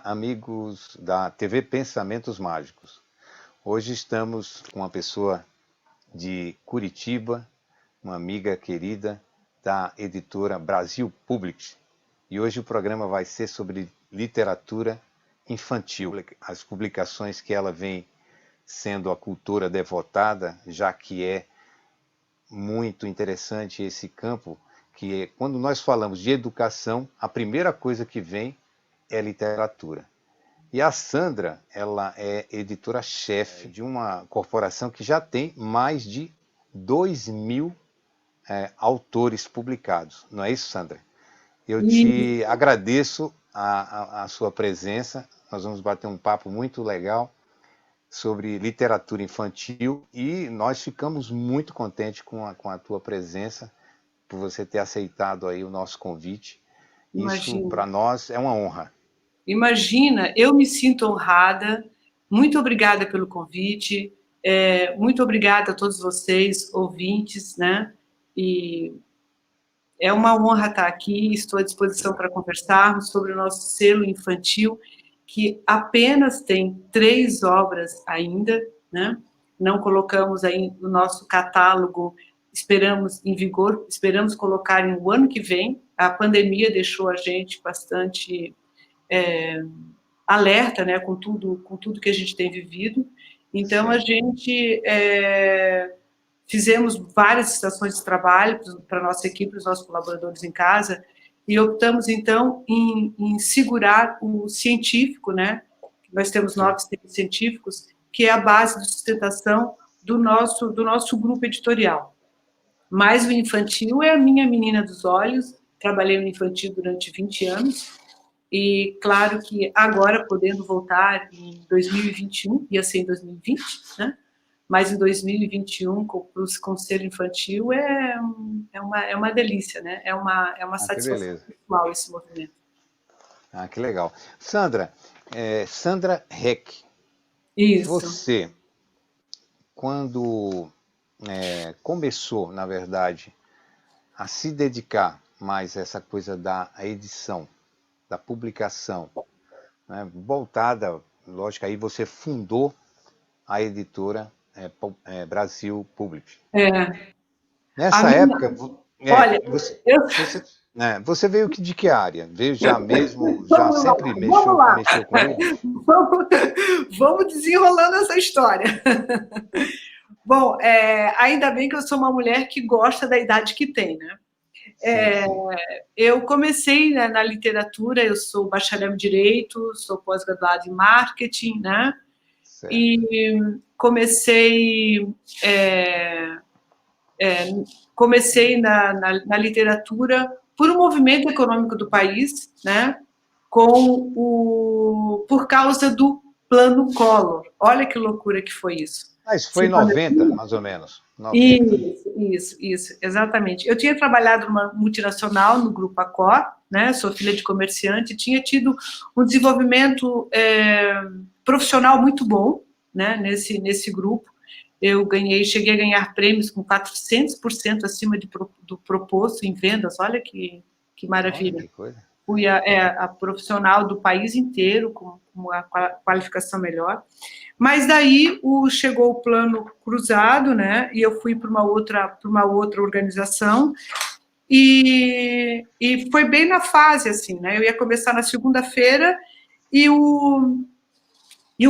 amigos da TV Pensamentos Mágicos. Hoje estamos com uma pessoa de Curitiba, uma amiga querida da editora Brasil Public. E hoje o programa vai ser sobre literatura infantil, as publicações que ela vem sendo a cultura devotada, já que é muito interessante esse campo, que é, quando nós falamos de educação, a primeira coisa que vem é literatura. E a Sandra, ela é editora-chefe de uma corporação que já tem mais de 2.000 autores publicados. Não é isso, Sandra? Eu te agradeço a sua presença. Nós vamos bater um papo muito legal sobre literatura infantil e nós ficamos muito contentes com a tua presença, por você ter aceitado aí o nosso convite. Imagina. Isso, para nós, é uma honra. Imagina, eu me sinto honrada. Muito obrigada pelo convite. Muito obrigada a todos vocês, ouvintes, né? E é uma honra estar aqui. Estou à disposição para conversarmos sobre o nosso selo infantil, que apenas tem 3 obras ainda, né? Não colocamos aí no nosso catálogo, esperamos em vigor, esperamos colocar no ano que vem. A pandemia deixou a gente bastante alerta, né, com tudo que a gente tem vivido. Então, a gente fizemos várias estações de trabalho para a nossa equipe, para os nossos colaboradores em casa, e optamos, então, em segurar o científico, né? Nós temos 9 científicos, que é a base de sustentação do nosso grupo editorial. Mas o infantil é a minha menina dos olhos. Trabalhei no infantil durante 20 anos, e claro que agora, podendo voltar em 2021, ia ser em 2020, né? Mas em 2021, com o Conselho Infantil, é uma delícia, né? É uma satisfação pessoal esse movimento. Ah, que legal. Sandra, Sandra Heck. Isso. Você, quando começou, na verdade, a se dedicar mais a essa coisa da edição, da publicação, né, voltada, lógico, aí você fundou a editora Brasil Public. Nessa época, olha, você veio de que área? Veio já sempre mexeu com ele? Vamos desenrolando essa história. Bom, ainda bem que eu sou uma mulher que gosta da idade que tem, né? Eu comecei, né, na literatura, eu sou bacharel em Direito, sou pós-graduada em Marketing, né? Certo. E comecei na literatura por um movimento econômico do país, né? Por causa do Plano Collor. Olha que loucura que foi isso. Ah, isso foi em 90, mais ou menos. 90. Isso, exatamente. Eu tinha trabalhado numa multinacional, no Grupo Accor, né? Sou filha de comerciante, tinha tido um desenvolvimento profissional muito bom, né? Nesse grupo. Eu cheguei a ganhar prêmios com 400% acima do proposto em vendas. Olha que maravilha. Olha que coisa. Fui a profissional do país inteiro com uma qualificação melhor. Mas daí chegou o Plano Cruzado, né? E eu fui para uma outra organização. E foi bem na fase, assim, né? Eu ia começar na segunda-feira e o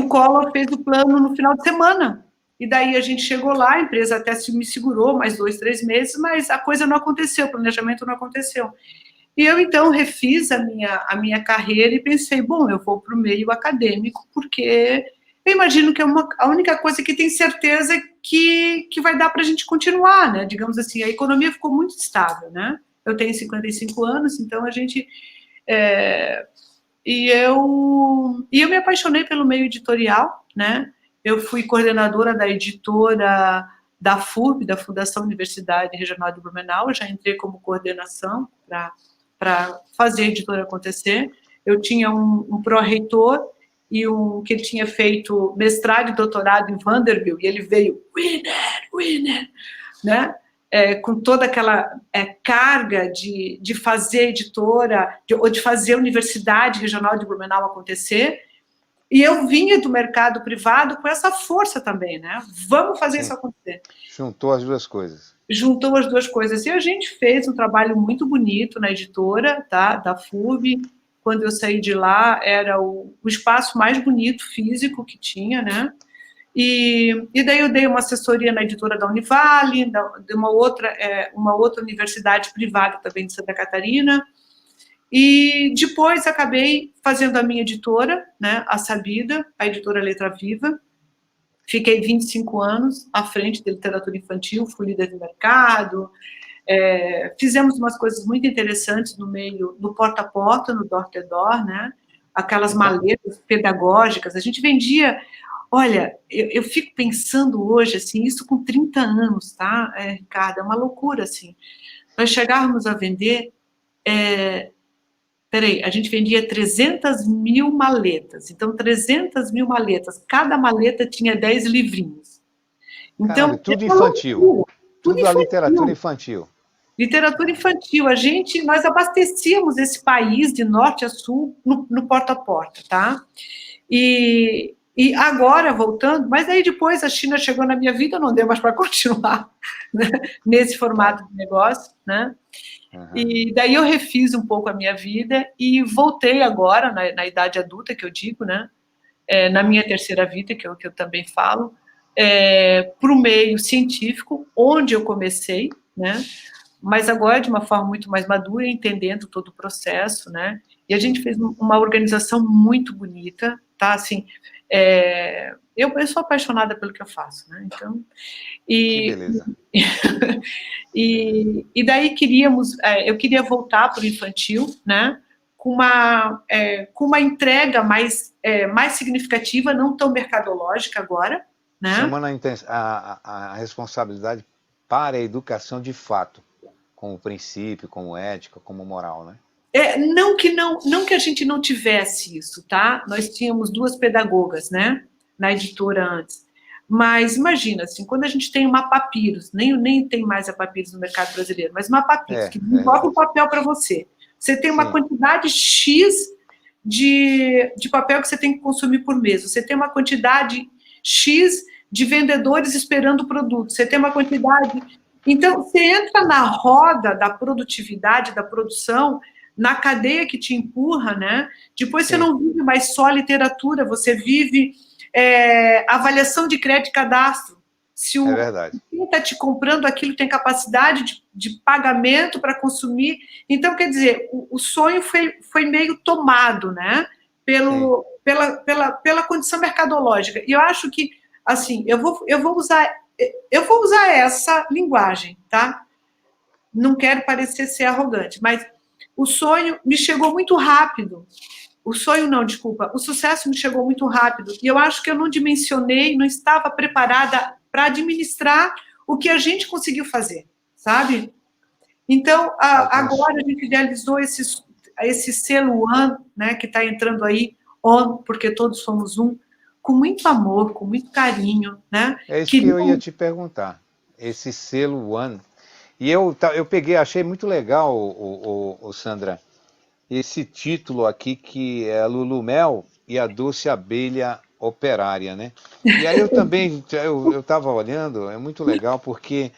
Collor fez o plano no final de semana. E daí a gente chegou lá, a empresa até me segurou mais 2, 3 meses, mas a coisa não aconteceu, o planejamento não aconteceu. E eu, então, refiz a minha carreira e pensei, bom, eu vou para o meio acadêmico, porque eu imagino que é a única coisa que tem certeza que vai dar para a gente continuar, né? Digamos assim, a economia ficou muito estável, né? Eu tenho 55 anos, então a gente... E eu me apaixonei pelo meio editorial, né? Eu fui coordenadora da editora da FURB, da Fundação Universidade Regional de Blumenau. Eu já entrei como coordenação para fazer a editora acontecer. Eu tinha um pró-reitor que ele tinha feito mestrado e doutorado em Vanderbilt, e ele veio, winner, né? com toda aquela carga de fazer editora, ou de fazer a Universidade Regional de Blumenau acontecer, e eu vinha do mercado privado com essa força também, né? Vamos fazer isso acontecer. Juntou as duas coisas. Juntou as duas coisas. E a gente fez um trabalho muito bonito na editora, tá? Da FURB. Quando eu saí de lá, era o espaço mais bonito físico que tinha, né? E daí eu dei uma assessoria na editora da Univale, de uma outra universidade privada também de Santa Catarina, e depois acabei fazendo a minha editora, né, a Sabida, a editora Letra Viva. Fiquei 25 anos à frente da literatura infantil, fui líder de mercado, fizemos umas coisas muito interessantes no meio, no porta a porta, no door-to-door, né, aquelas maletas pedagógicas, a gente vendia. Olha, eu fico pensando hoje, assim, isso com 30 anos, tá, Ricardo? É uma loucura, assim. Nós chegávamos a vender, a gente vendia 300 mil maletas. Então, 300 mil maletas. Cada maleta tinha 10 livrinhos. Então, caramba, tudo infantil. Tudo infantil. a literatura infantil. Literatura infantil. Nós abastecíamos esse país de norte a sul no porta a porta, tá? E agora, voltando, mas aí depois a China chegou na minha vida, não deu mais para continuar, né, nesse formato de negócio, né? Uhum. E daí eu refiz um pouco a minha vida e voltei agora, na idade adulta, que eu digo, né? Na minha terceira vida, que eu também falo, para o meio científico, onde eu comecei, né? Mas agora de uma forma muito mais madura, entendendo todo o processo, né? E a gente fez uma organização muito bonita, tá? Assim, eu sou apaixonada pelo que eu faço, né? Então, que beleza. E daí eu queria voltar para o infantil, né? Com uma entrega mais significativa, não tão mercadológica agora, né? Chamando a responsabilidade para a educação de fato, como princípio, como ética, como moral, né? Não que a gente não tivesse isso, tá? Nós tínhamos 2 pedagogas, né, na editora antes. Mas imagina, assim, quando a gente tem uma Papyrus, nem tem mais a Papyrus no mercado brasileiro, mas uma Papyrus que desenvolve o papel para você. Você tem uma quantidade X de papel que você tem que consumir por mês. Você tem uma quantidade X de vendedores esperando o produto. Você tem uma quantidade... Então, você entra na roda da produtividade, da produção, na cadeia que te empurra, né? Depois você não vive mais só literatura, você vive avaliação de crédito e cadastro. Se o quem está te comprando aquilo tem capacidade de pagamento para consumir. Então, quer dizer, o sonho foi meio tomado, né? Pela condição mercadológica. E eu acho que, assim, eu vou usar essa linguagem, tá? Não quero parecer ser arrogante, mas o sonho me chegou muito rápido. O sucesso me chegou muito rápido. E eu acho que eu não dimensionei, não estava preparada para administrar o que a gente conseguiu fazer, sabe? Então, agora a gente idealizou esse selo One, né, que está entrando aí, On, porque todos somos um, com muito amor, com muito carinho, né? É isso que eu ia te perguntar, esse selo One. E eu achei muito legal, Sandra, esse título aqui, que é Lulu Mel e a Doce Abelha Operária, né? E aí eu também, eu estava olhando, é muito legal, porque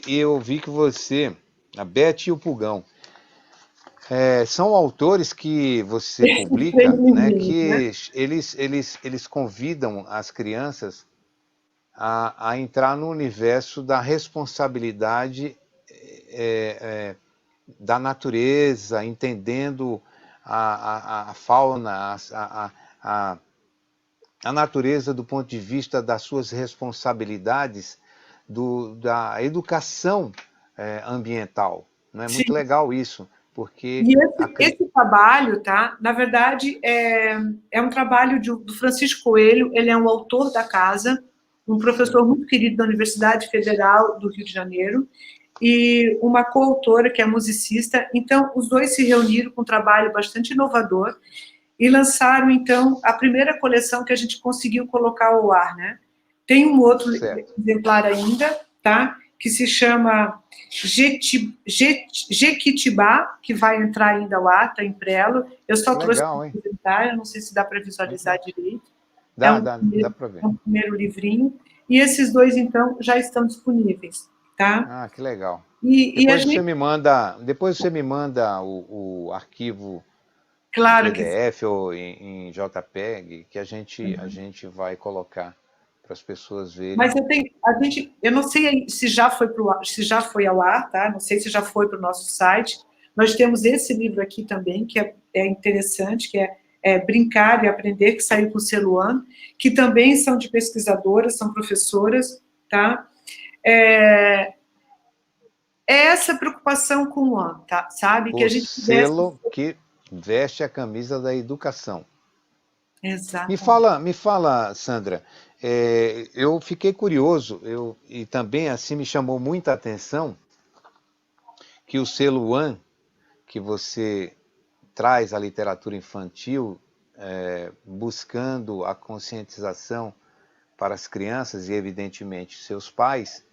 eu vi que você, a Beth e o Pulgão, são autores que você publica, né, que eles convidam as crianças a entrar no universo da responsabilidade da natureza, entendendo a fauna, a natureza do ponto de vista das suas responsabilidades, da educação ambiental. Não é muito legal isso, porque... E esse trabalho, tá? Na verdade, é um trabalho do Francisco Coelho, ele é um autor da casa, um professor muito querido da Universidade Federal do Rio de Janeiro, e uma coautora que é musicista. Então, os dois se reuniram com um trabalho bastante inovador e lançaram, então, a primeira coleção que a gente conseguiu colocar ao ar, né? Tem um outro exemplar ainda, tá? que se chama Jequitibá, que vai entrar ainda ao ar, está em prelo. Eu só trouxe para apresentar, eu não sei se dá para visualizar direito. Dá para ver. É um primeiro livrinho. E esses dois, então, já estão disponíveis, tá? Ah, que legal. Depois você me manda o arquivo claro em PDF ou em JPEG, que a gente vai colocar para as pessoas verem. Mas eu não sei se já foi ao ar, tá? Não sei se já foi para o nosso site. Nós temos esse livro aqui também, que é interessante, que é Brincar e Aprender, que saiu com o selo AN, que também são de pesquisadoras, são professoras, tá? É essa preocupação com o AN, tá? Sabe? Que a gente selo que veste a camisa da educação. Exato. Me fala, Sandra, eu fiquei curioso, e também assim me chamou muita atenção que o selo AN, que você traz a literatura infantil, buscando a conscientização para as crianças e, evidentemente, seus pais,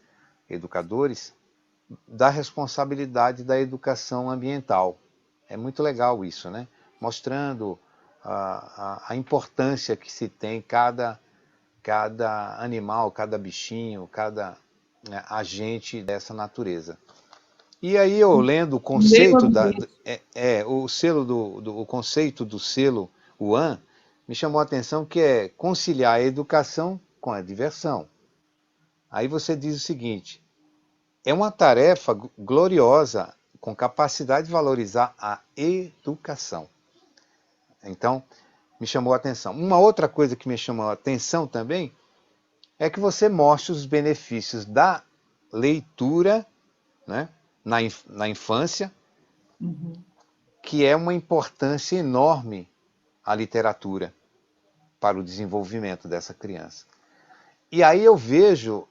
educadores, da responsabilidade da educação ambiental. É muito legal isso, né? Mostrando a importância que se tem cada animal, cada bichinho, cada agente dessa natureza. E aí eu lendo o conceito o conceito do selo UAN, me chamou a atenção que é conciliar a educação com a diversão. Aí você diz o seguinte: é uma tarefa gloriosa com capacidade de valorizar a educação. Então, me chamou a atenção. Uma outra coisa que me chamou a atenção também é que você mostra os benefícios da leitura, né, na infância, que é uma importância enorme a literatura para o desenvolvimento dessa criança. E aí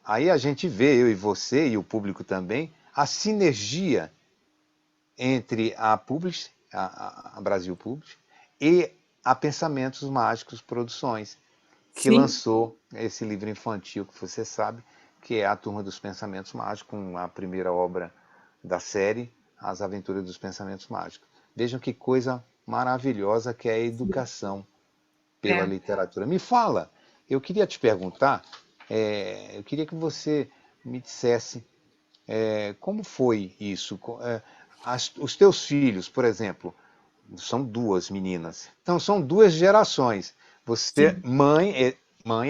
aí a gente vê, eu e você e o público também, a sinergia entre a Publish, a Brasil Publish, e a Pensamentos Mágicos Produções, que lançou esse livro infantil que você sabe, que é A Turma dos Pensamentos Mágicos, com a primeira obra da série, As Aventuras dos Pensamentos Mágicos. Vejam que coisa maravilhosa que é a educação pela literatura. Me fala, eu queria te perguntar, eu queria que você me dissesse como foi isso. Os teus filhos, por exemplo, são duas meninas. Então, são duas gerações. Você, mãe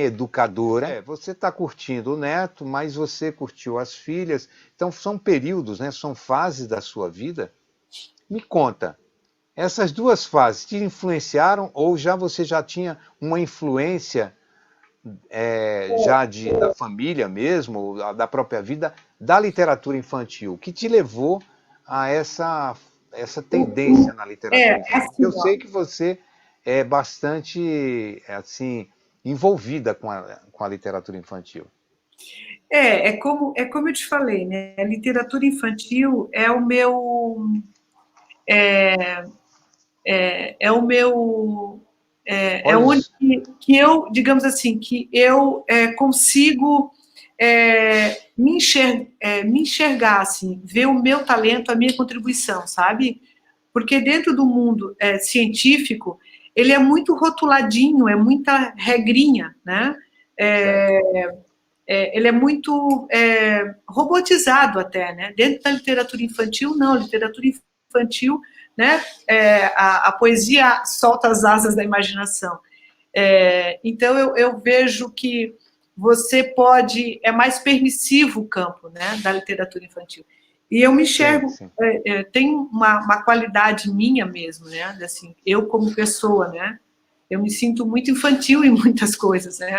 educadora, você está curtindo o neto, mas você curtiu as filhas. Então, são períodos, né? São fases da sua vida. Me conta, essas duas fases te influenciaram ou você já tinha uma influência da família mesmo, da própria vida, da literatura infantil, que te levou a essa tendência na literatura infantil? Assim, eu sei que você é bastante assim envolvida com a literatura infantil. Como eu te falei, né? A literatura infantil é o meu onde que eu, digamos assim, que eu consigo me enxergar, assim, ver o meu talento, a minha contribuição, sabe? Porque dentro do mundo científico, ele é muito rotuladinho, é muita regrinha, né? Ele é muito robotizado até, né? Dentro da literatura infantil, não. A literatura infantil, né? A poesia solta as asas da imaginação. Então, eu vejo que você pode... É mais permissivo o campo, né, da literatura infantil. E eu me enxergo... tem uma qualidade minha mesmo, né? Assim, eu como pessoa, né? Eu me sinto muito infantil em muitas coisas, né?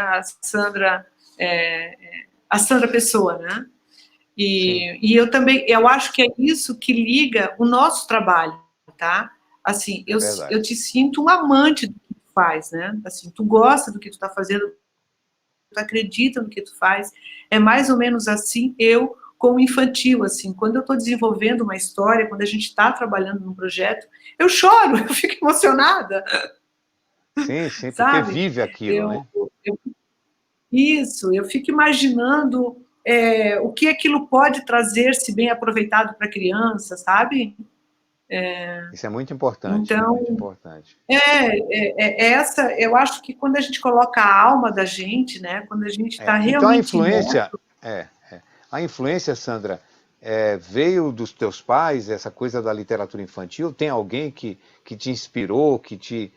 A Sandra Pessoa, né? E eu também, eu acho que é isso que liga o nosso trabalho, tá? Assim, eu te sinto um amante do que tu faz, né? Assim, tu gosta do que tu está fazendo, tu acredita no que tu faz. É mais ou menos assim eu com o infantil, assim, quando eu estou desenvolvendo uma história, quando a gente está trabalhando num projeto, eu choro, eu fico emocionada. Sim, porque vive aquilo, né? Isso, eu fico imaginando o que aquilo pode trazer se bem aproveitado para a criança, sabe? Isso é muito importante, Então, muito importante. essa, eu acho que quando a gente coloca a alma da gente, né, quando a gente está Então realmente imerso. a influência, Sandra, veio dos teus pais, essa coisa da literatura infantil? Tem alguém que te inspirou, que te...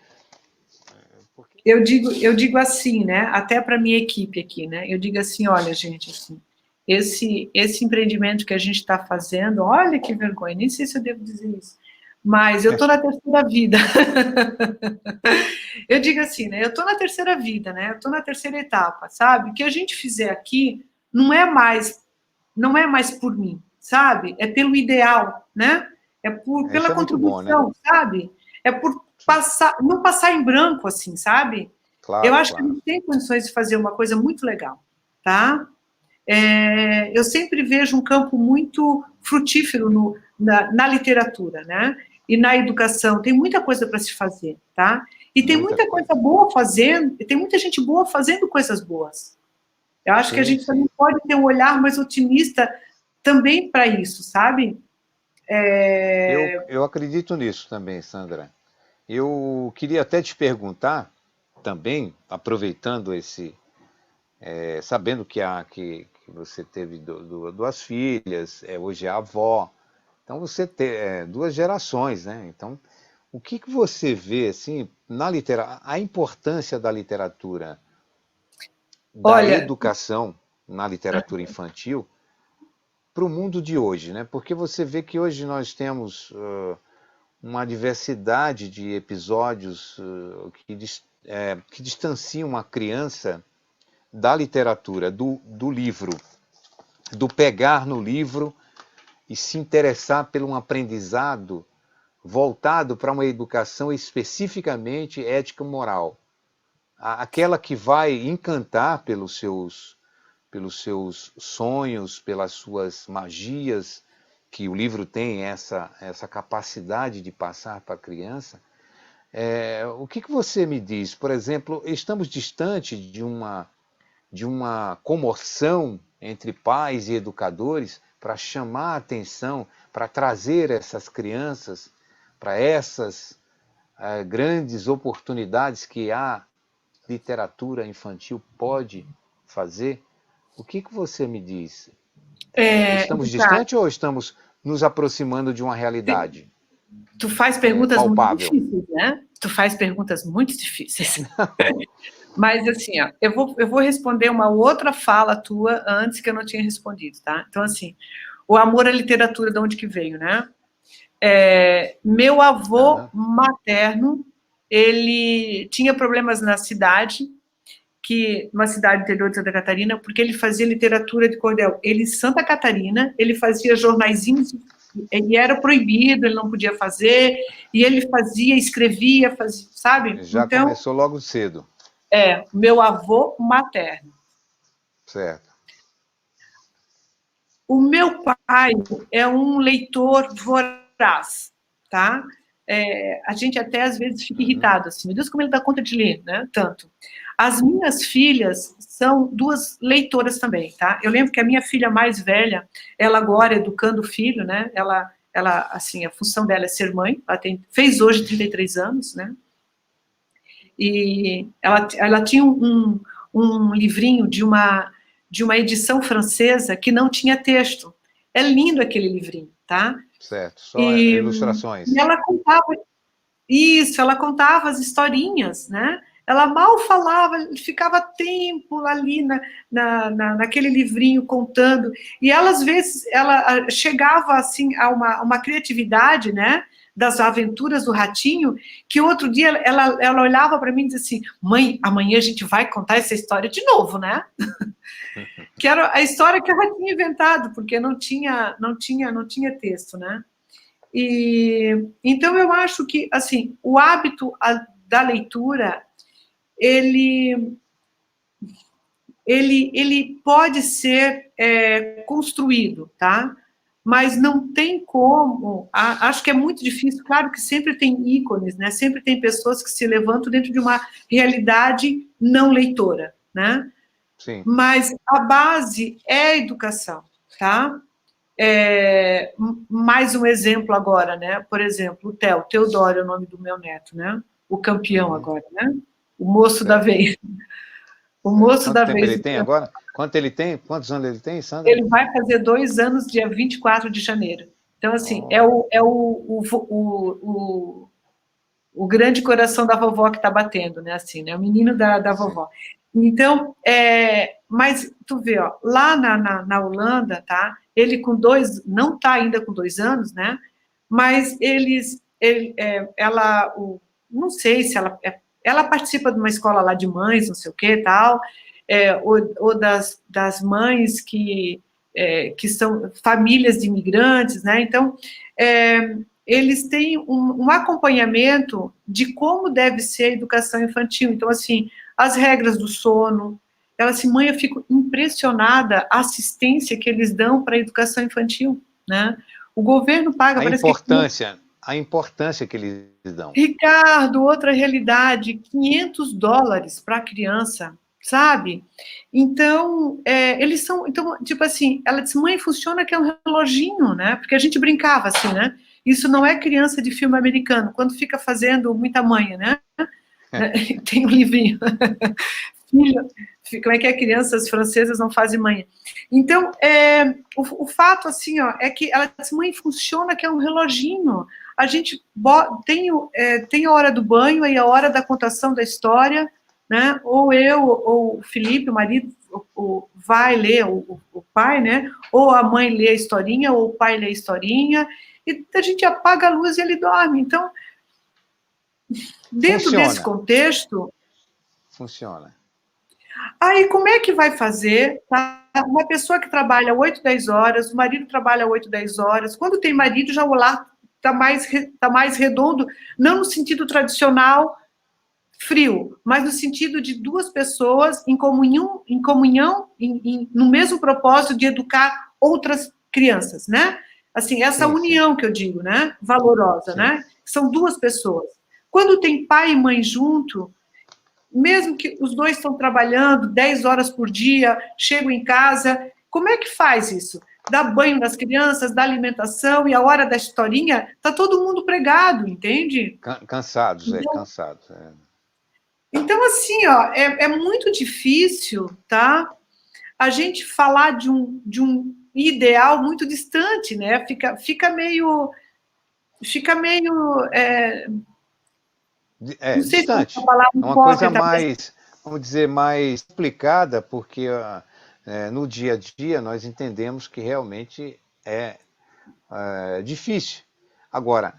Eu digo assim, né, até para minha equipe aqui, né, eu digo assim, olha, gente, assim, esse empreendimento que a gente está fazendo, olha que vergonha, nem sei se eu devo dizer isso, mas eu estou na terceira vida. Eu digo assim, né, eu estou na terceira vida, né, eu estou na terceira etapa, sabe? O que a gente fizer aqui não é mais por mim, sabe? É pelo ideal, né? Pela Isso é muito bom, né? contribuição, sabe? É por não passar em branco, assim, sabe? Eu Claro, acho que a claro. gente tem condições de fazer uma coisa muito legal, tá? Eu sempre vejo um campo muito frutífero na literatura, né? E na educação, tem muita coisa para se fazer, tá? E tem Muita muita coisa. coisa boa fazendo, e tem muita gente boa fazendo coisas boas. Eu acho que a Sim, gente também sim. pode ter um olhar mais otimista também para isso, sabe? Eu acredito nisso também, Sandra. Eu queria até te perguntar também, aproveitando sabendo que você teve duas filhas, hoje é avó, então você tem duas gerações, né? Então, o que você vê assim na a importância da literatura, da Olha, educação na literatura infantil para o mundo de hoje, né? Porque você vê que hoje nós temos uma diversidade de episódios que distanciam a criança da literatura, do livro, do pegar no livro e se interessar por um aprendizado voltado para uma educação especificamente ética-moral. Aquela que vai encantar pelos seus sonhos, pelas suas magias, que o livro tem essa capacidade de passar para a criança. O que você me diz? Por exemplo, estamos distante de uma comoção entre pais e educadores para chamar a atenção, para trazer essas crianças para essas grandes oportunidades que a literatura infantil pode fazer. O que você me diz? Estamos Ricardo, distantes ou estamos nos aproximando de uma realidade tu faz perguntas muito palpável? difíceis, né? Tu faz perguntas muito difíceis. Mas, assim, ó, eu vou responder uma outra fala tua antes que eu não tinha respondido, tá? Então, assim, o amor à literatura, de onde que veio, né? Meu avô materno, ele tinha problemas na cidade, uma cidade interior de Santa Catarina, porque ele fazia literatura de cordel. Ele, em Santa Catarina, ele fazia jornaizinhos, e era proibido, ele não podia fazer, e ele fazia, escrevia, fazia, sabe? Já Então, começou logo cedo. meu avô materno. Certo. O meu pai é um leitor voraz, tá? A gente até às vezes fica irritado, assim, meu Deus, como ele dá conta de ler, né? Tanto. As minhas filhas são duas leitoras também, tá? Eu lembro que a minha filha mais velha, ela agora educando o filho, né? Ela assim, a função dela é ser mãe, fez hoje 33 anos, né? E ela tinha um livrinho de uma edição francesa que não tinha texto. É lindo aquele livrinho, tá? Certo, só E ilustrações. ela contava isso, ela contava as historinhas, né? Ela mal falava, ficava tempo ali naquele livrinho contando. E ela, às vezes, ela chegava assim a uma criatividade, né? Das aventuras do ratinho, que outro dia ela olhava para mim e dizia assim: mãe, amanhã a gente vai contar essa história de novo, né? Que era a história que ela tinha inventado, porque não tinha texto, né? E então eu acho que assim o hábito da leitura ele pode ser construído, tá? Mas não tem como. Acho que é muito difícil. Claro que sempre tem ícones, né? Sempre tem pessoas que se levantam dentro de uma realidade não leitora, né? sim. Mas a base é a educação, tá? Mais um exemplo agora, né? Por exemplo, o Teodoro é o nome do meu neto, né? O campeão agora, né? O moço da Certo, vez. O certo. moço Quanto da tempo vez. ele tem agora? Quanto ele tem? Quantos anos ele tem, Sandra? Ele vai fazer 2 anos, dia 24 de janeiro. Então, assim, é Oh, o grande coração da vovó que está batendo, né? Assim, né? O menino da sim. vovó. Então, mas tu vê, ó, lá na Holanda, tá? Ele com não está ainda com 2 anos, né? Mas não sei se ela participa de uma escola lá de mães, não sei o que, tal, ou das mães que são famílias de imigrantes, né? Então, eles têm um acompanhamento de como deve ser a educação infantil. Então, assim, as regras do sono. Ela assim, mãe, eu fico impressionada a assistência que eles dão para a educação infantil, né? O governo paga, parece que... A importância que eles dão. Ricardo, outra realidade, US$ 500 para a criança, sabe? Então, eles são, então, tipo assim, ela disse, mãe, funciona que é um reloginho, né? Porque a gente brincava assim, né? Isso não é criança de filme americano, quando fica fazendo muita manha, né? Tem um livrinho. Filho, como é que é? Crianças francesas não fazem manha. Então, o fato, assim, ó, é que ela disse, mãe, funciona que é um reloginho. A gente tem a hora do banho e a hora da contação da história, né? Ou eu, ou o Felipe, o marido, vai ler, o pai, né? Ou a mãe lê a historinha, ou o pai lê a historinha, e a gente apaga a luz e ele dorme. Então, dentro desse Funciona. contexto, Funciona. aí como é que vai fazer, tá? Uma pessoa que trabalha 8, 10 horas, o marido trabalha 8, 10 horas, quando tem marido já o lar tá mais redondo, não no sentido tradicional, frio, mas no sentido de duas pessoas em comunhão, no mesmo propósito de educar outras crianças, né? Assim, essa Sim, sim, união que eu digo, né? Valorosa, sim. né? São duas pessoas. Quando tem pai e mãe junto, mesmo que os dois estão trabalhando 10 horas por dia, chegam em casa, como é que faz isso? Dá banho nas crianças, dá alimentação, e a hora da historinha, tá todo mundo pregado, entende? Cansados, Então, cansados. assim, ó, é muito difícil, tá? A gente falar de um ideal muito distante, né? Não sei se é uma Distante. palavra É uma coisa hipócrita, mas mais, vamos dizer, mais complicada, porque no dia a dia nós entendemos que realmente é difícil. Agora,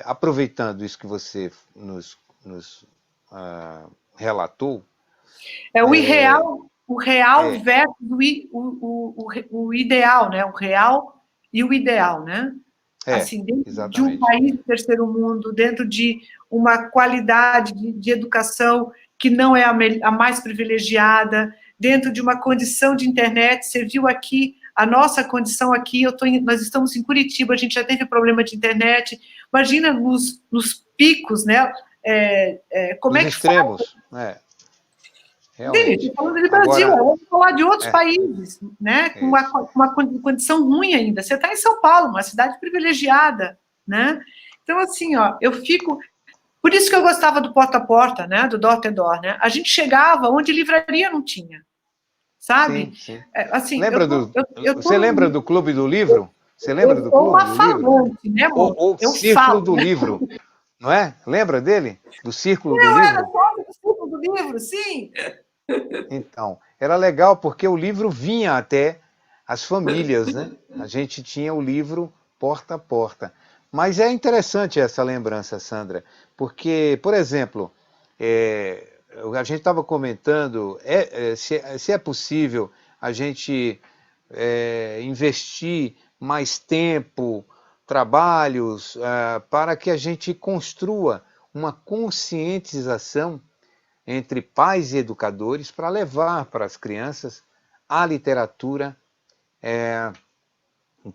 aproveitando isso que você nos relatou, é o real é, versus o ideal, né? O real e o ideal, né? Assim, dentro de um exatamente. país de terceiro mundo, dentro de uma qualidade de educação que não é a mais privilegiada, dentro de uma condição de internet, você viu aqui, a nossa condição aqui, nós estamos em Curitiba, a gente já teve problema de internet, imagina nos picos, né? Como Os é que faz? extremos, Entendi, realmente. estou falando de Brasil, Agora, vamos falar de outros é, países, né, com isso. uma condição ruim ainda. Você está em São Paulo, uma cidade privilegiada, né? Então, assim, ó, eu fico... Por isso que eu gostava do porta a porta, né, do door to door, né? A gente chegava onde livraria não tinha, Sim, sabe? sim. Assim, eu tô, eu Você lembra tô, do Clube do Livro? Você lembra eu do sou Clube uma do Livro? falante, né, amor? Ou Eu Círculo falo, do né? Livro, não é? Lembra dele? Do Círculo do Eu era Livro? só do ciclo do livro, sim. Então, era legal porque o livro vinha até as famílias, né? A gente tinha o livro porta a porta. Mas é interessante essa lembrança, Sandra, porque, por exemplo, é, a gente estava comentando se é possível a gente investir mais tempo, trabalhos, para que a gente construa uma conscientização entre pais e educadores para levar para as crianças a literatura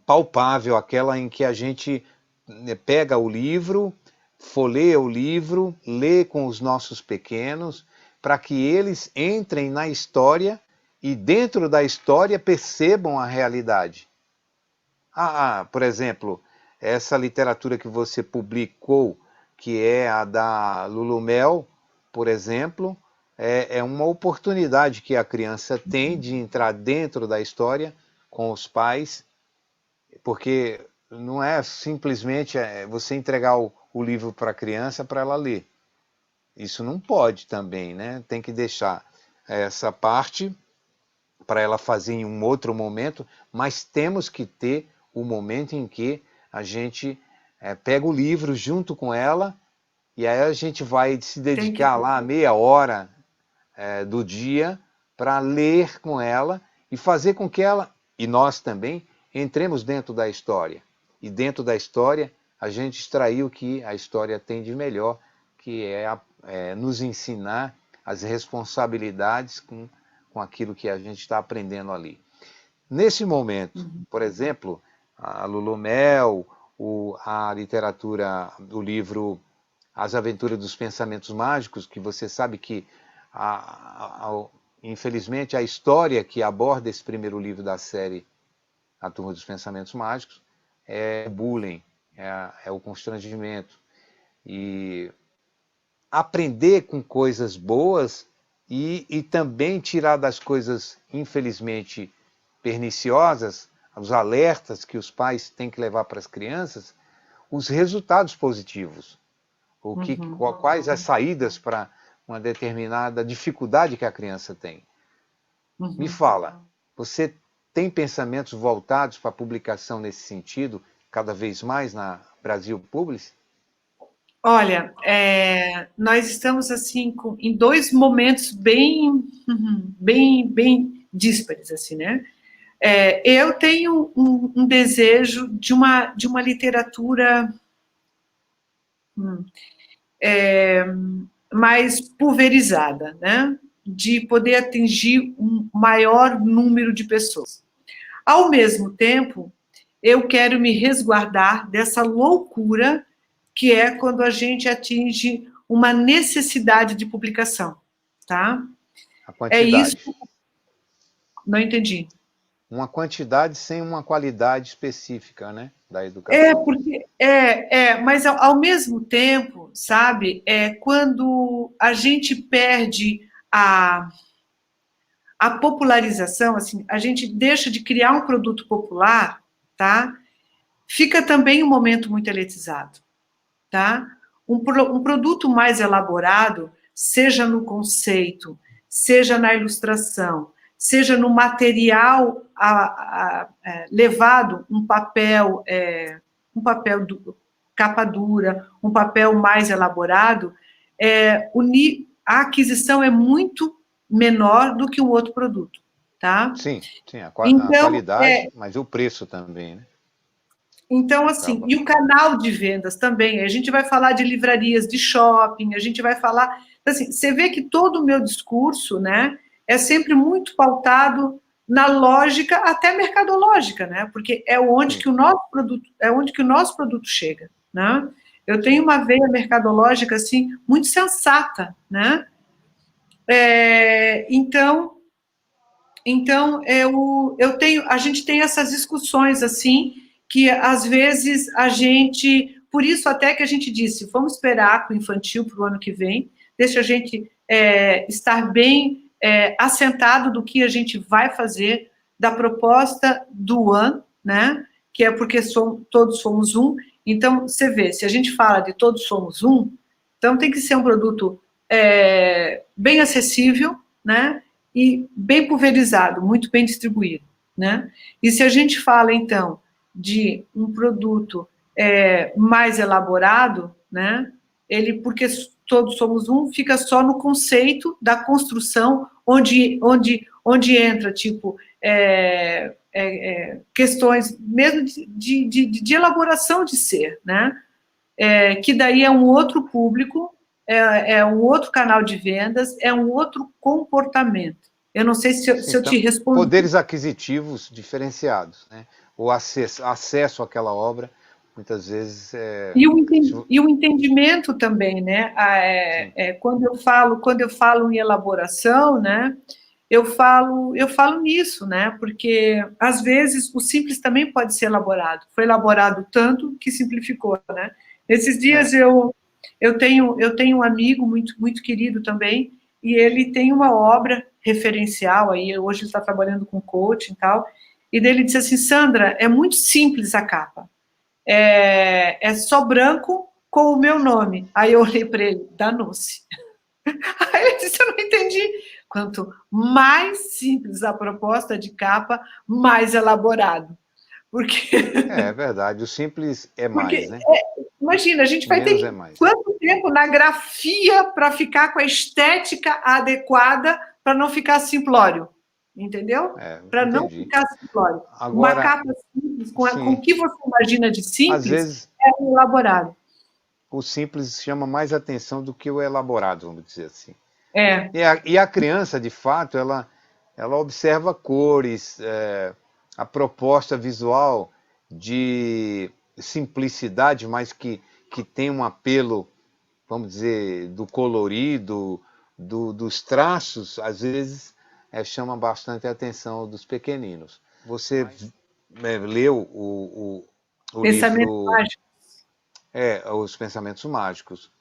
palpável, aquela em que a gente pega o livro, folheia o livro, lê com os nossos pequenos, para que eles entrem na história e dentro da história percebam a realidade. Por exemplo, essa literatura que você publicou, que é a da Lulumel, por exemplo, é uma oportunidade que a criança tem de entrar dentro da história com os pais, porque não é simplesmente você entregar o livro para a criança para ela ler. Isso não pode também, né? Tem que deixar essa parte para ela fazer em um outro momento, mas temos que ter o momento em que a gente pega o livro junto com ela e aí a gente vai se dedicar lá meia hora do dia para ler com ela e fazer com que ela, e nós também, entremos dentro da história. E dentro da história a gente extraiu o que a história tem de melhor, que é nos ensinar as responsabilidades com aquilo que a gente está aprendendo ali. Nesse momento, por exemplo, a Lulumel, a literatura do livro As Aventuras dos Pensamentos Mágicos, que você sabe que, infelizmente, a história que aborda esse primeiro livro da série A Turma dos Pensamentos Mágicos é o bullying, é o constrangimento. E aprender com coisas boas e também tirar das coisas, infelizmente, perniciosas, os alertas que os pais têm que levar para as crianças, os resultados positivos. Quais as saídas para uma determinada dificuldade que a criança tem. Me fala, você tem pensamentos voltados para a publicação nesse sentido, cada vez mais na Brasil Publish? Olha, nós estamos assim em dois momentos bem díspares, assim, né? Eu tenho um desejo de uma literatura mais pulverizada, né? De poder atingir um maior número de pessoas. Ao mesmo tempo, eu quero me resguardar dessa loucura que é quando a gente atinge uma necessidade de publicação, tá? A quantidade. É isso. Não entendi. Uma quantidade sem uma qualidade específica, né, da educação. Mas ao mesmo tempo, sabe, quando a gente perde a popularização, assim, a gente deixa de criar um produto popular, tá? Fica também um momento muito elitizado, tá? Um produto mais elaborado, seja no conceito, seja na ilustração, seja no material levado, um papel capa dura, um papel mais elaborado, a aquisição é muito menor do que o outro produto, tá? Sim, a qualidade, mas o preço também, né? Então, assim, e o canal de vendas também, a gente vai falar de livrarias de shopping, a gente vai falar, assim, você vê que todo o meu discurso, né, é sempre muito pautado na lógica até mercadológica, né, porque é onde que o nosso produto chega, né? Eu tenho uma veia mercadológica, assim, muito sensata, né? Então a gente tem essas discussões, assim, que às vezes por isso até que a gente disse, vamos esperar com o infantil para o ano que vem, deixa a gente estar bem assentado do que a gente vai fazer, da proposta do ano, né, que é porque todos somos um. Então, você vê, se a gente fala de todos somos um, então tem que ser um produto bem acessível, né, e bem pulverizado, muito bem distribuído, né? E se a gente fala, então, de um produto mais elaborado, né? Porque todos somos um, fica só no conceito da construção, onde entra, tipo, questões mesmo de elaboração de ser, né? Que daí é um outro público, é um outro canal de vendas, é um outro comportamento. Eu não sei se eu te respondi. Poderes aquisitivos diferenciados, né? O acesso àquela obra, muitas vezes... E o entendimento também, né? Quando eu falo em elaboração, né? eu falo nisso, né? Porque às vezes o simples também pode ser elaborado. Foi elaborado tanto que simplificou, né? Esses dias eu tenho um amigo muito querido também, e ele tem uma obra referencial aí, hoje ele está trabalhando com coaching e tal, e dele disse assim: Sandra, é muito simples a capa. É só branco com o meu nome. Aí eu olhei para ele, danou-se. Aí ele disse: eu não entendi. Quanto mais simples a proposta de capa, mais elaborado. Porque, É verdade, o simples é mais, porque né? imagina, a gente vai ter Menos que é mais. quanto tempo na grafia para ficar com a estética adequada para não ficar simplório, entendeu? Para não Entendi. ficar simplório. Uma Agora, capa simples, com o sim, que você imagina de às simples, vezes é elaborado. o simples chama mais atenção do que o elaborado, vamos dizer assim. É, E a criança, de fato, ela observa cores, a proposta visual de simplicidade, mas que tem um apelo, vamos dizer, do colorido, dos traços, às vezes chama bastante a atenção dos pequeninos. Você leu o pensamento livro mágico. Os Pensamentos Mágicos.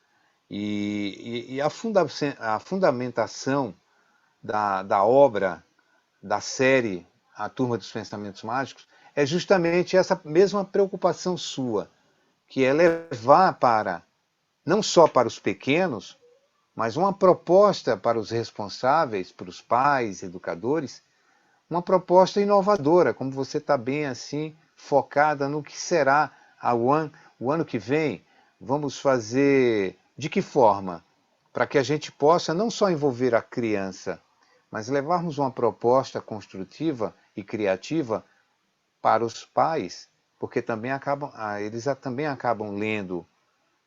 E a fundamentação da obra, da série A Turma dos Pensamentos Mágicos, é justamente essa mesma preocupação sua, que é levar não só para os pequenos, mas uma proposta para os responsáveis, para os pais, educadores, uma proposta inovadora, como você está bem assim, focada no que será o ano que vem. Vamos fazer de que forma? Para que a gente possa não só envolver a criança, mas levarmos uma proposta construtiva e criativa para os pais, porque também eles também acabam lendo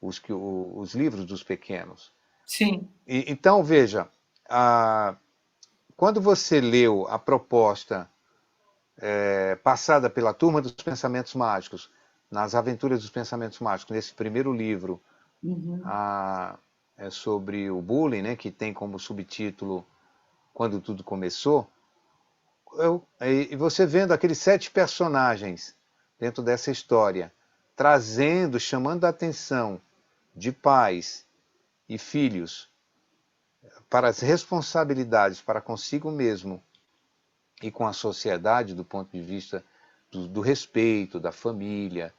os livros dos pequenos. Sim. Então, veja, quando você leu a proposta passada pela Turma dos Pensamentos Mágicos, nas Aventuras dos Pensamentos Mágicos, nesse primeiro livro, Uhum. sobre o bullying, né, que tem como subtítulo Quando Tudo Começou, e você vendo aqueles 7 personagens dentro dessa história, trazendo, chamando a atenção de pais e filhos para as responsabilidades para consigo mesmo e com a sociedade do ponto de vista do respeito, da família,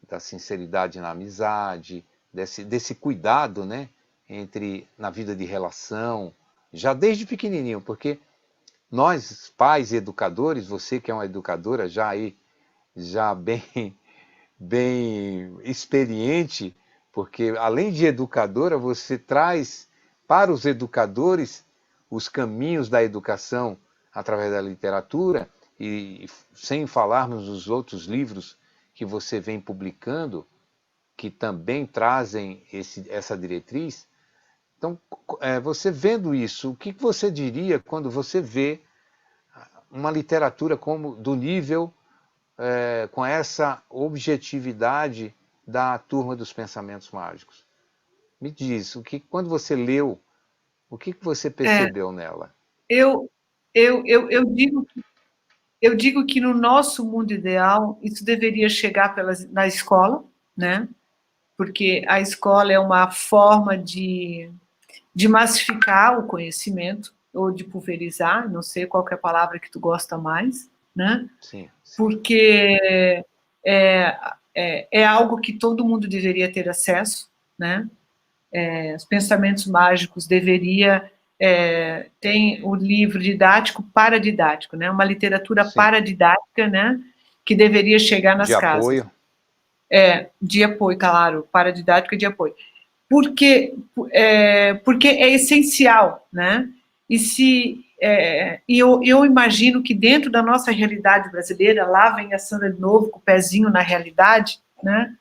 da sinceridade na amizade, desse cuidado, né, na vida de relação, já desde pequenininho, porque nós, pais e educadores, você que é uma educadora já bem experiente, porque além de educadora, você traz para os educadores os caminhos da educação através da literatura, e sem falarmos dos outros livros que você vem publicando, que também trazem essa diretriz. Então, você vendo isso, o que você diria quando você vê uma literatura como do nível, com essa objetividade da Turma dos Pensamentos Mágicos? Me diz, quando você leu, o que você É, percebeu nela? eu, eu eu digo que no nosso mundo ideal, isso deveria chegar na escola, né? Porque a escola é uma forma de massificar o conhecimento, ou de pulverizar, não sei qual que é a palavra que tu gosta mais, né? Sim, sim. Porque é algo que todo mundo deveria ter acesso, né? Os pensamentos mágicos deveria tem o livro didático paradidático, né? Uma literatura Sim. paradidática, né? Que deveria chegar De nas casas. apoio. De apoio, claro, paradidático e de apoio. Porque é essencial, né? Eu imagino que dentro da nossa realidade brasileira, lá vem a Sandra de novo com o pezinho na realidade, né?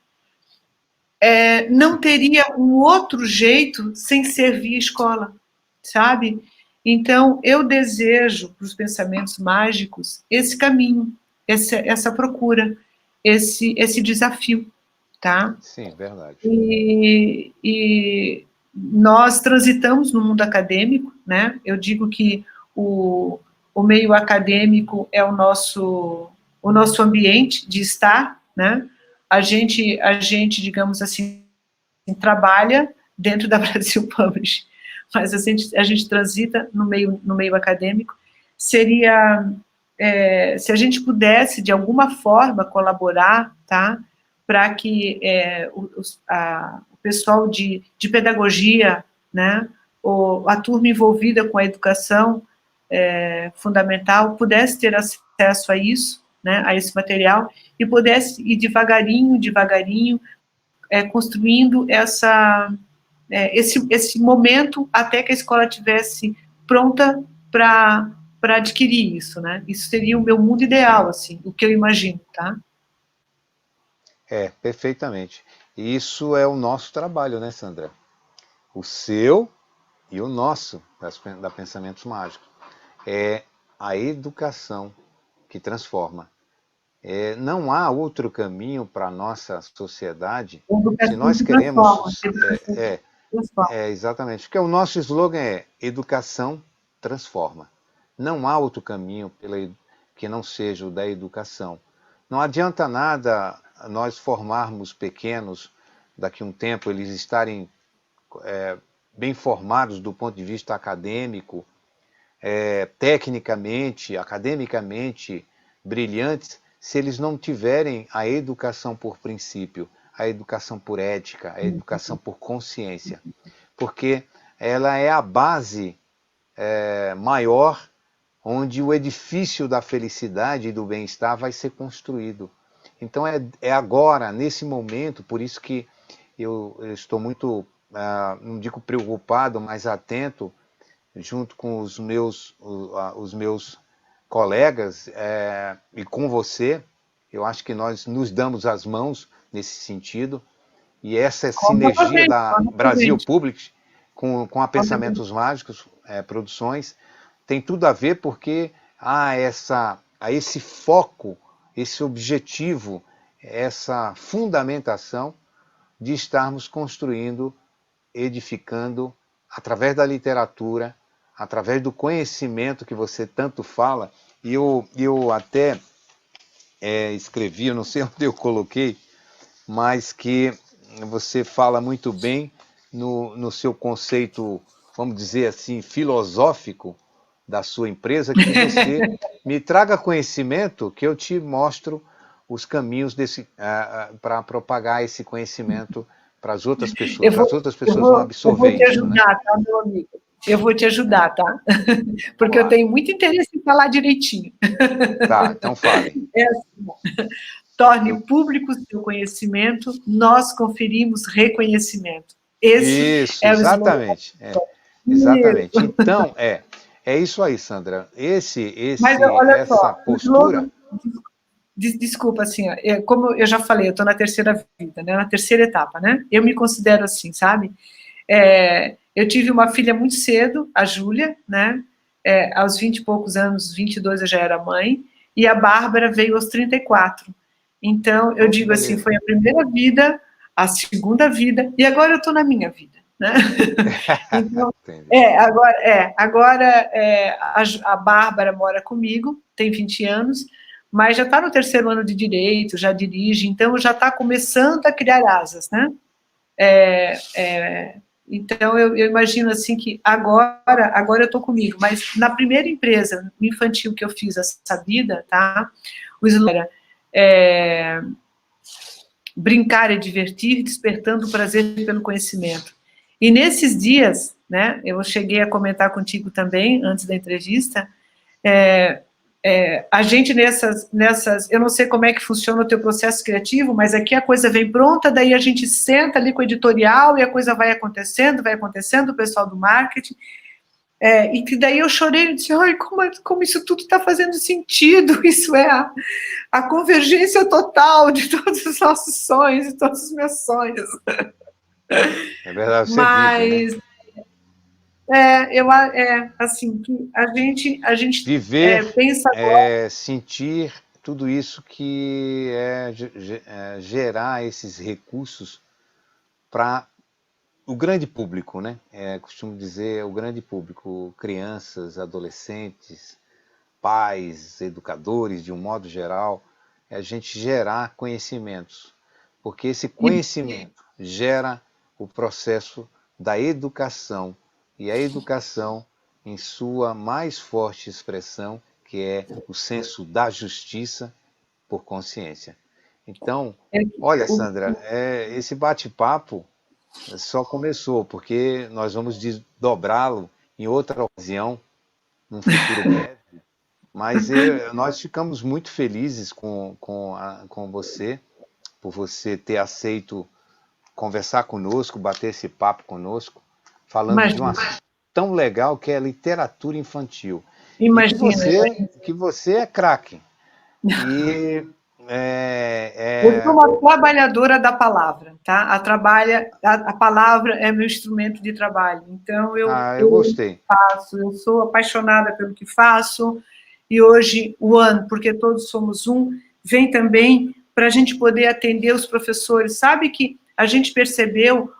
Não teria um outro jeito sem ser via escola, sabe? Então, eu desejo para os pensamentos mágicos esse caminho, essa procura, esse desafio, tá? Sim, verdade. E nós transitamos no mundo acadêmico, né? Eu digo que o meio acadêmico é o nosso ambiente de estar, né? A gente, digamos assim, trabalha dentro da Brasil Publishing, mas a gente transita no meio acadêmico. Seria, se a gente pudesse, de alguma forma, colaborar, tá? Para que o pessoal de pedagogia, né? Ou a turma envolvida com a educação fundamental pudesse ter acesso a isso, né? A esse material, e pudesse ir devagarinho, construindo esse momento até que a escola estivesse pronta para adquirir isso, né? Isso seria o meu mundo ideal, assim, o que eu imagino, tá? Perfeitamente. Isso é o nosso trabalho, né, Sandra? O seu e o nosso, da Pensamentos Mágicos. É a educação que transforma. Não há outro caminho para a nossa sociedade se nós queremos. Exatamente. Porque o nosso slogan é educação transforma. Não há outro caminho que não seja o da educação. Não adianta nada nós formarmos pequenos, daqui a um tempo eles estarem bem formados do ponto de vista acadêmico, tecnicamente, academicamente brilhantes, se eles não tiverem a educação por princípio, a educação por ética, a educação por consciência. Porque ela é a base maior onde o edifício da felicidade e do bem-estar vai ser construído. Então é agora, nesse momento, por isso que eu estou muito, não digo preocupado, mas atento, junto com os meus colegas e com você. Eu acho que nós nos damos as mãos nesse sentido, e essa sinergia da Brasil Publishing com a Pensamentos Mágicos Produções tem tudo a ver, porque há esse foco, esse objetivo, essa fundamentação de estarmos construindo, edificando, através da literatura, através do conhecimento que você tanto fala. E eu até escrevi, eu não sei onde eu coloquei, mas que você fala muito bem no seu conceito, vamos dizer assim, filosófico da sua empresa, que você me traga conhecimento que eu te mostro os caminhos para propagar esse conhecimento para as outras pessoas. As outras pessoas vão absorver isso. Eu vou te ajudar, né? Tá, meu amigo? Eu vou te ajudar, tá? Porque eu tenho muito interesse em falar direitinho. Tá, então fale. Assim, torne público o seu conhecimento, nós conferimos reconhecimento. Isso, exatamente. Exatamente. Então, é isso aí, Sandra. Mas olha essa só, postura. Desculpa, assim, como eu já falei, eu estou na terceira vida, né, na terceira etapa, né? Eu me considero assim, sabe? Eu tive uma filha muito cedo, a Júlia, né? Aos 20 e poucos anos, 22 eu já era mãe, e a Bárbara veio aos 34. Então, eu digo assim, foi a primeira vida, a segunda vida, e agora eu estou na minha vida, né? Então, agora a Bárbara mora comigo, tem 20 anos, mas já está no terceiro ano de Direito, já dirige, então já está começando a criar asas, né? Então, eu imagino assim que agora eu estou comigo, mas na primeira empresa infantil que eu fiz essa vida, tá? O slogan era brincar e divertir, despertando o prazer pelo conhecimento. E nesses dias, né, eu cheguei a comentar contigo também, antes da entrevista, a gente nessas, eu não sei como é que funciona o teu processo criativo, mas aqui a coisa vem pronta, daí a gente senta ali com o editorial e a coisa vai acontecendo, o pessoal do marketing, e que daí eu chorei e disse, ai, como isso tudo está fazendo sentido, isso é a convergência total de todos os nossos sonhos e todos os meus sonhos. É verdade, você vive, né? Assim, que a gente viver, pensa agora. sentir tudo isso que gerar esses recursos para o grande público, né? Costumo dizer o grande público, crianças, adolescentes, pais, educadores, de um modo geral, é a gente gerar conhecimentos, porque esse E, conhecimento gera o processo da educação, e a educação em sua mais forte expressão, que é o senso da justiça por consciência. Então, é, olha, o, Sandra, esse bate-papo só começou, porque nós vamos desdobrá-lo em outra ocasião, num futuro breve. Mas nós ficamos muito felizes com você, por você ter aceito conversar conosco, bater esse papo conosco, falando de um imagina, assunto tão legal que é a literatura infantil. E imagina. que você é craque. E Eu sou uma trabalhadora da palavra, tá? A palavra é meu instrumento de trabalho. Então, eu gostei. eu sou apaixonada pelo que faço, e hoje o ano, porque todos somos um, vem também para a gente poder atender os professores. Sabe que a gente percebeu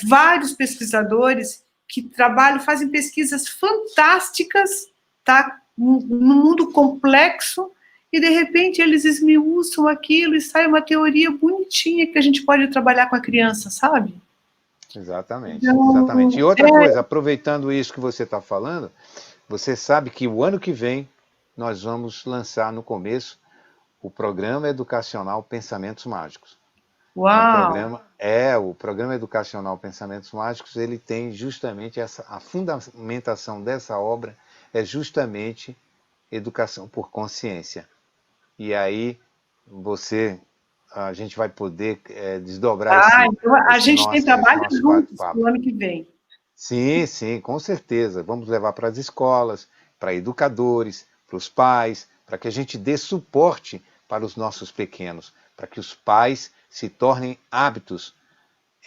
vários pesquisadores que trabalham, fazem pesquisas fantásticas, tá? Num mundo complexo, e de repente eles esmiuçam aquilo e sai uma teoria bonitinha que a gente pode trabalhar com a criança, sabe? Exatamente, exatamente. Então, E outra coisa, aproveitando isso que você está falando, você sabe que o ano que vem nós vamos lançar no começo o programa educacional Pensamentos Mágicos. uau! O programa educacional Pensamentos Mágicos, ele tem justamente a fundamentação dessa obra é justamente educação por consciência. E aí a gente vai poder desdobrar Então a gente tem esse trabalho nosso juntos bate-papo. no ano que vem. Sim, sim, com certeza. Vamos levar para as escolas, para educadores, para os pais, para que a gente dê suporte para os nossos pequenos, para que os pais se tornem hábitos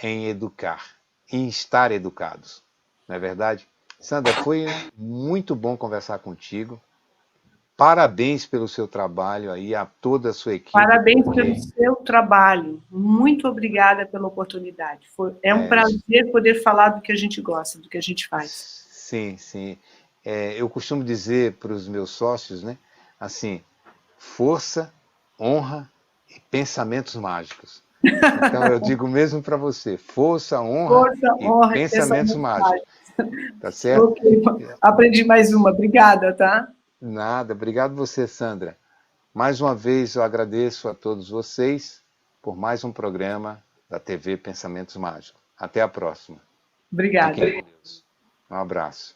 em educar, em estar educados. Não é verdade? Sandra, foi muito bom conversar contigo. Parabéns pelo seu trabalho aí, a toda a sua equipe, Parabéns pelo porque seu trabalho. Muito obrigada pela oportunidade. É um é, prazer poder falar do que a gente gosta, do que a gente faz. sim, sim. Eu costumo dizer para os meus sócios, né? Assim, força, honra e pensamentos mágicos. Então eu digo mesmo para você, força, honra Força, e honra e pensamentos pensamento mágicos. mágico. Tá certo? Ok, aprendi mais uma. Obrigada, tá? Nada, obrigado você, Sandra. Mais uma vez eu agradeço a todos vocês por mais um programa da TV Pensamentos Mágicos. Até a próxima. Obrigada. Fiquem com Deus. Um abraço.